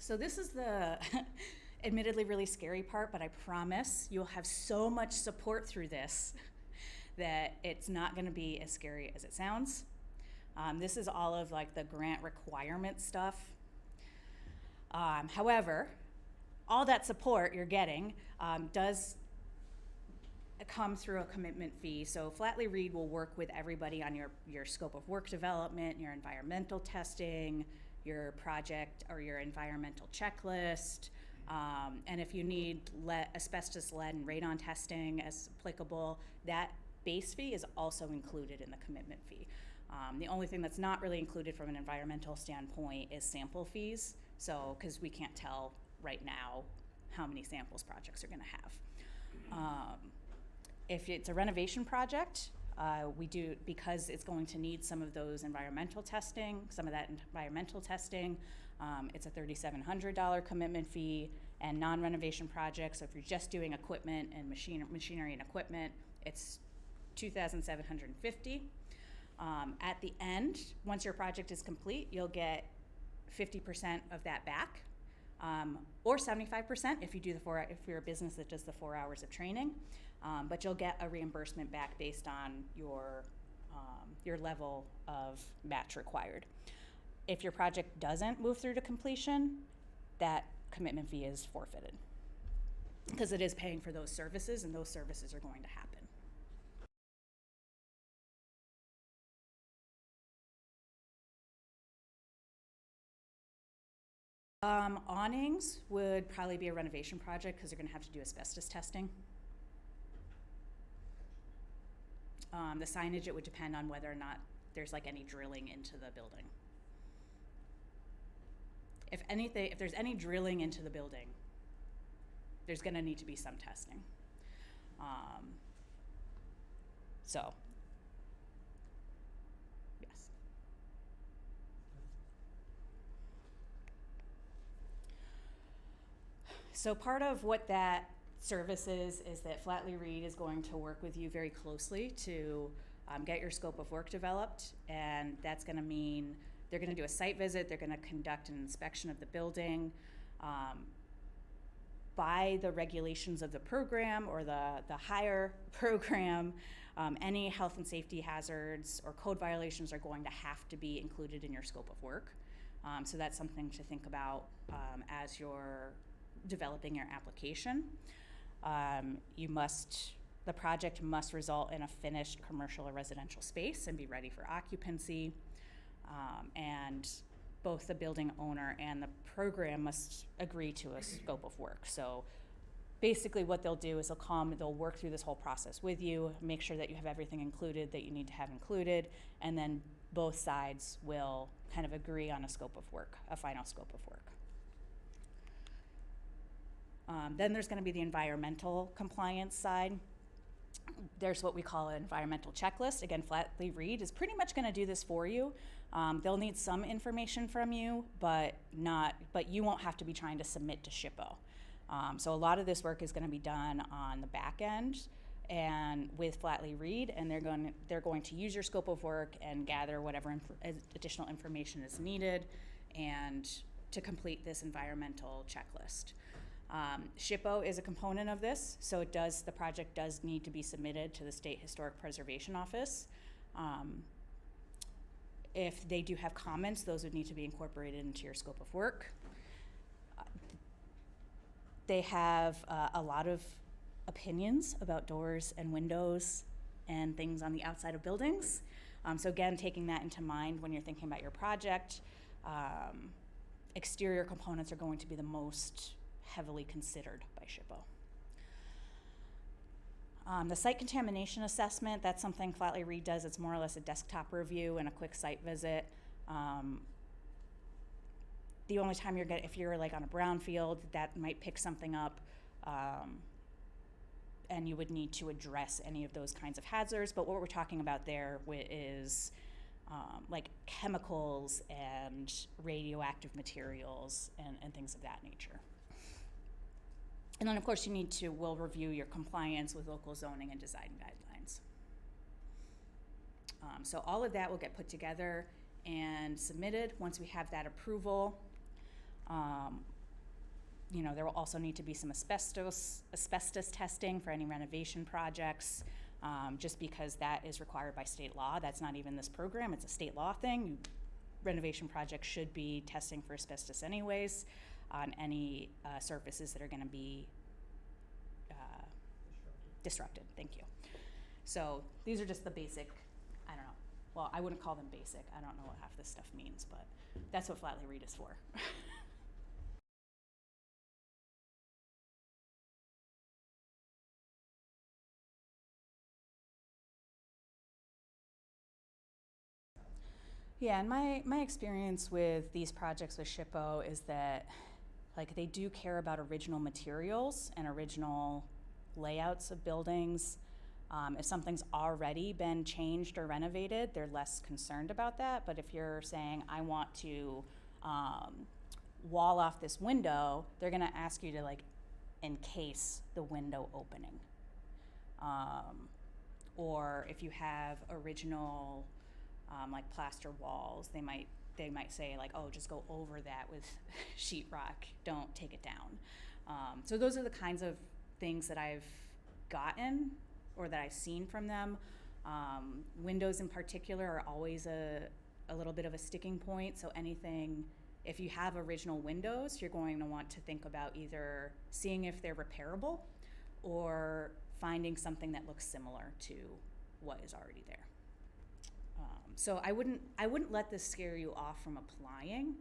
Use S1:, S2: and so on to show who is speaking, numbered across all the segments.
S1: So this is the admittedly really scary part, but I promise you'll have so much support through this that it's not going to be as scary as it sounds. This is all of like the grant requirement stuff. However, all that support you're getting does come through a commitment fee. So Flatley Reed will work with everybody on your scope of work development, your environmental testing, your project or your environmental checklist, and if you need asbestos, lead, and radon testing as applicable, that base fee is also included in the commitment fee. The only thing that's not really included from an environmental standpoint is sample fees, so because we can't tell right now how many samples projects are going to have. If it's a renovation project, we do, because it's going to need some of those environmental testing, some of that environmental testing, it's a $3,700 commitment fee, and non-renovation projects, so if you're just doing equipment and machinery and equipment, it's $2,750. At the end, once your project is complete, you'll get 50% of that back, or 75% if you do if you're a business that does the 4 hours of training. But you'll get a reimbursement back based on your level of match required. If your project doesn't move through to completion, that commitment fee is forfeited because it is paying for those services, and those services are going to happen. Awnings would probably be a renovation project because they're going to have to do asbestos testing. The signage, it would depend on whether or not there's like any drilling into the building. If there's any drilling into the building, there's going to need to be some testing. So, yes. So part of what that service is that Flatley Reed is going to work with you very closely to get your scope of work developed, and that's going to mean they're going to do a site visit, they're going to conduct an inspection of the building. By the regulations of the program or the hire program, any health and safety hazards or code violations are going to have to be included in your scope of work. So that's something to think about as you're developing your application. The project must result in a finished commercial or residential space and be ready for occupancy. And both the building owner and the program must agree to a scope of work. So basically what they'll do is they'll work through this whole process with you, make sure that you have everything included that you need to have included, and then both sides will kind of agree on a scope of work, a final scope of work. Then there's going to be the environmental compliance side. There's what we call an environmental checklist. Again, Flatley Reed is pretty much going to do this for you. They'll need some information from you, but you won't have to be trying to submit to SHPO. So a lot of this work is going to be done on the back end and with Flatley Reed, and they're going to use your scope of work and gather whatever additional information is needed and to complete this environmental checklist. SHPO is a component of this, so the project does need to be submitted to the State Historic Preservation Office. If they do have comments, those would need to be incorporated into your scope of work. They have a lot of opinions about doors and windows and things on the outside of buildings. So again, taking that into mind when you're thinking about your project, exterior components are going to be the most heavily considered by SHPO. The site contamination assessment, that's something Flatley Reed does. It's more or less a desktop review and a quick site visit. The only time if you're like on a brownfield, that might pick something up, and you would need to address any of those kinds of hazards. But what we're talking about there is like chemicals and radioactive materials and things of that nature. And then, of course, we'll review your compliance with local zoning and design guidelines. So all of that will get put together and submitted. Once we have that approval, There will also need to be some asbestos testing for any renovation projects, just because that is required by state law. That's not even this program, it's a state law thing. Renovation projects should be testing for asbestos anyways on any surfaces that are gonna be disrupted, thank you. So these are just the basic, I don't know, well, I wouldn't call them basic. I don't know what half this stuff means, but that's what Flatley Reed is for. Yeah, and my experience with these projects with SHPO is that they do care about original materials and original layouts of buildings. If something's already been changed or renovated, they're less concerned about that. But if you're saying, I want to wall off this window, they're gonna ask you to encase the window opening. Or if you have original plaster walls, they might say oh, just go over that with sheetrock, don't take it down. So those are the kinds of things that I've gotten or that I've seen from them. Windows in particular are always a little bit of a sticking point. So anything, if you have original windows, you're going to want to think about either seeing if they're repairable or finding something that looks similar to what is already there. So I wouldn't let this scare you off from applying.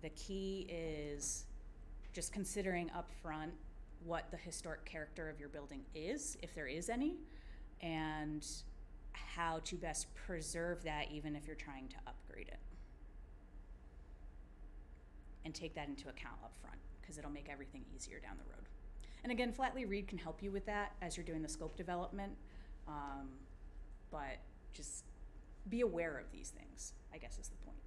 S1: The key is just considering up front what the historic character of your building is, if there is any, and how to best preserve that even if you're trying to upgrade it. And take that into account up front, because it'll make everything easier down the road. And again, Flatley Reed can help you with that as you're doing the scope development, but just be aware of these things, I guess is the point.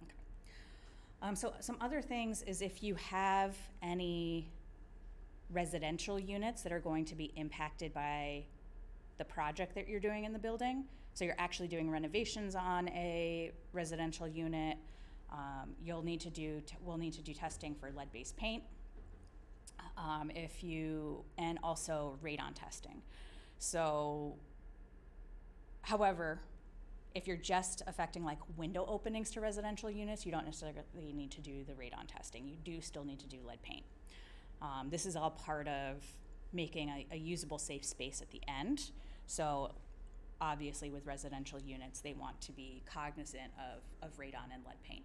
S1: Okay. So some other things is if you have any residential units that are going to be impacted by the project that you're doing in the building, so you're actually doing renovations on a residential unit, we'll need to do testing for lead-based paint, and also radon testing. So, however, if you're just affecting window openings to residential units, you don't necessarily need to do the radon testing. You do still need to do lead paint. This is all part of making a usable, safe space at the end. So obviously with residential units, they want to be cognizant of radon and lead paint.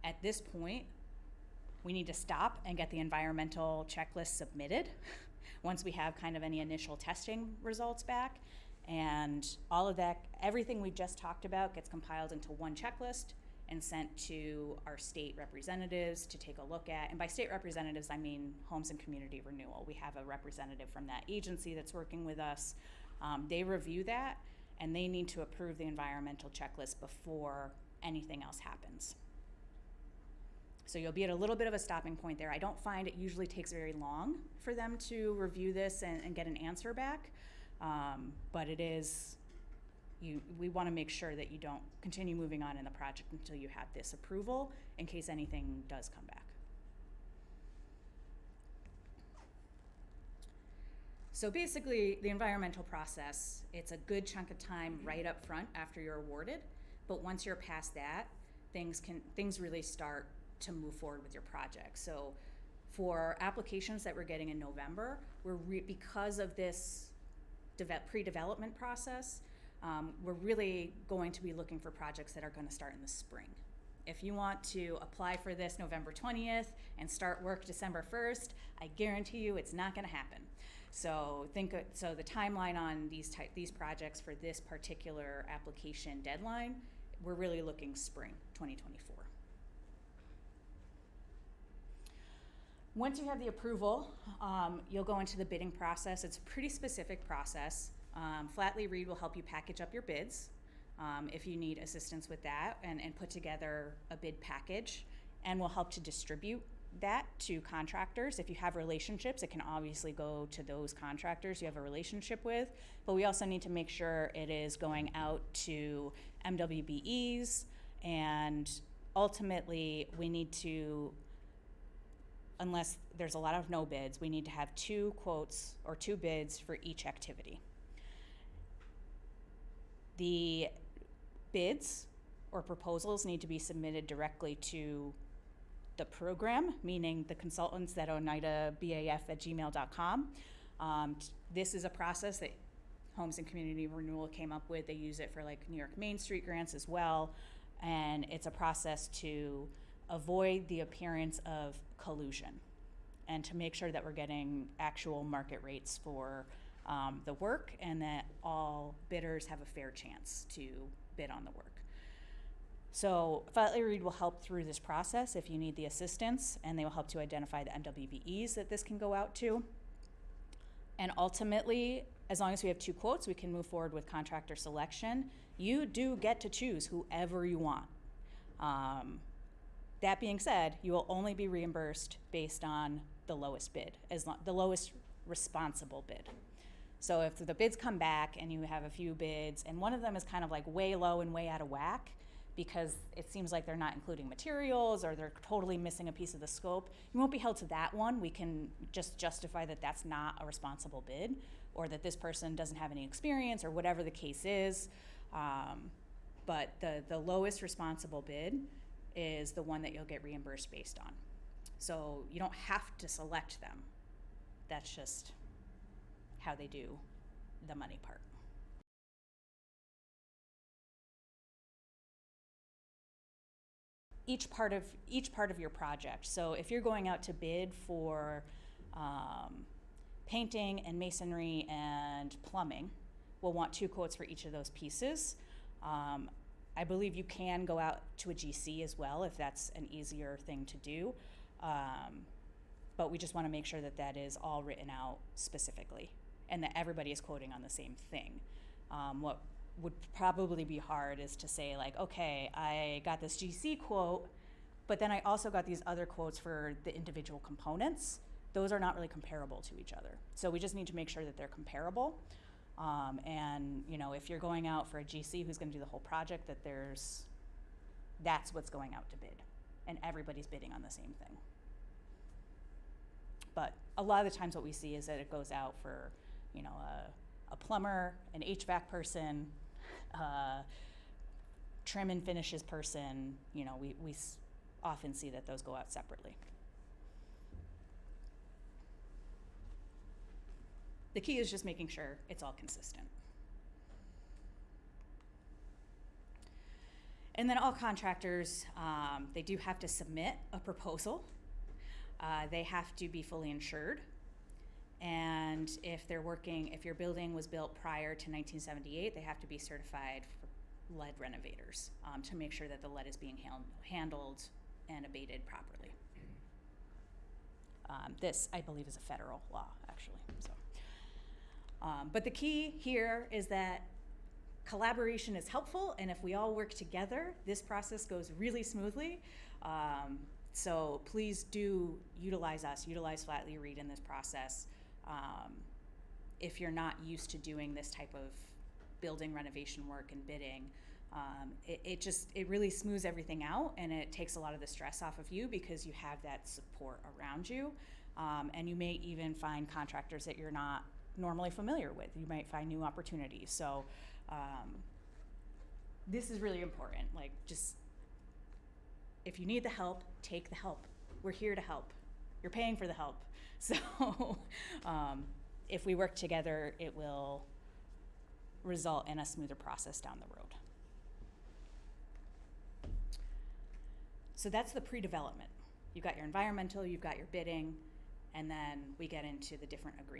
S1: At this point, we need to stop and get the environmental checklist submitted once we have kind of any initial testing results back. And all of that, everything we just talked about gets compiled into one checklist and sent to our state representatives to take a look at. And by state representatives, I mean Homes and Community Renewal. We have a representative from that agency that's working with us. They review that, and they need to approve the environmental checklist before anything else happens. So you'll be at a little bit of a stopping point there. I don't find it usually takes very long for them to review this and get an answer back. But it is, we want to make sure that you don't continue moving on in the project until you have this approval in case anything does come back. So basically, the environmental process, it's a good chunk of time right up front after you're awarded, but once you're past that, things really start to move forward with your project. So for applications that we're getting in November, because of this pre-development process, we're really going to be looking for projects that are going to start in the spring. If you want to apply for this November 20th and start work December 1st, I guarantee you it's not going to happen. So the timeline on these projects for this particular application deadline, we're really looking spring 2024. Once you have the approval, you'll go into the bidding process. It's a pretty specific process. Flatley Reed will help you package up your bids if you need assistance with that and put together a bid package, and we'll help to distribute that to contractors. If you have relationships, it can obviously go to those contractors you have a relationship with, but we also need to make sure it is going out to MWBEs and ultimately, we need to, unless there's a lot of no bids, we need to have 2 quotes or 2 bids for each activity. The bids or proposals need to be submitted directly to the program, meaning the consultants at oneidabaf@gmail.com. This is a process that Homes and Community Renewal came up with. They use it for like New York Main Street grants as well. And it's a process to avoid the appearance of collusion and to make sure that we're getting actual market rates for the work and that all bidders have a fair chance to bid on the work. So Flatley Reed will help through this process if you need the assistance, and they will help to identify the MWBEs that this can go out to. And ultimately, as long as we have 2 quotes, we can move forward with contractor selection. You do get to choose whoever you want. That being said, you will only be reimbursed based on the lowest bid, the lowest responsible bid. So if the bids come back and you have a few bids and one of them is kind of like way low and way out of whack because it seems like they're not including materials or they're totally missing a piece of the scope, you won't be held to that one. We can just justify that that's not a responsible bid or that this person doesn't have any experience or whatever the case is. But the lowest responsible bid is the one that you'll get reimbursed based on. So you don't have to select them. That's just how they do the money part. Each part of your project. So if you're going out to bid for painting and masonry and plumbing, we'll want 2 quotes for each of those pieces. I believe you can go out to a GC as well if that's an easier thing to do. But we just want to make sure that that is all written out specifically and that everybody is quoting on the same thing. What would probably be hard is to say like, okay, I got this GC quote, but then I also got these other quotes for the individual components. Those are not really comparable to each other. So we just need to make sure that they're comparable. And you know, if you're going out for a GC who's going to do the whole project, that's what's going out to bid, and everybody's bidding on the same thing. But a lot of the times what we see is that it goes out for, you know, a plumber, an HVAC person, trim and finishes person. You know, we often see that those go out separately. The key is just making sure it's all consistent. And then all contractors, they do have to submit a proposal. They have to be fully insured. And if your building was built prior to 1978, they have to be certified for lead renovators to make sure that the lead is being handled and abated properly. This, I believe, is a federal law, actually. So, but the key here is that collaboration is helpful, and if we all work together, this process goes really smoothly. So please do utilize us, utilize Flatley Reed in this process. If you're not used to doing this type of building renovation work and bidding, it really smooths everything out, and it takes a lot of the stress off of you because you have that support around you. And you may even find contractors that you're not normally familiar with. You might find new opportunities. So this is really important. Like, just, if you need the help, take the help. We're here to help. You're paying for the help. So if we work together, it will result in a smoother process down the road. So that's the pre-development. You've got your environmental, you've got your bidding, and then we get into the different agreements.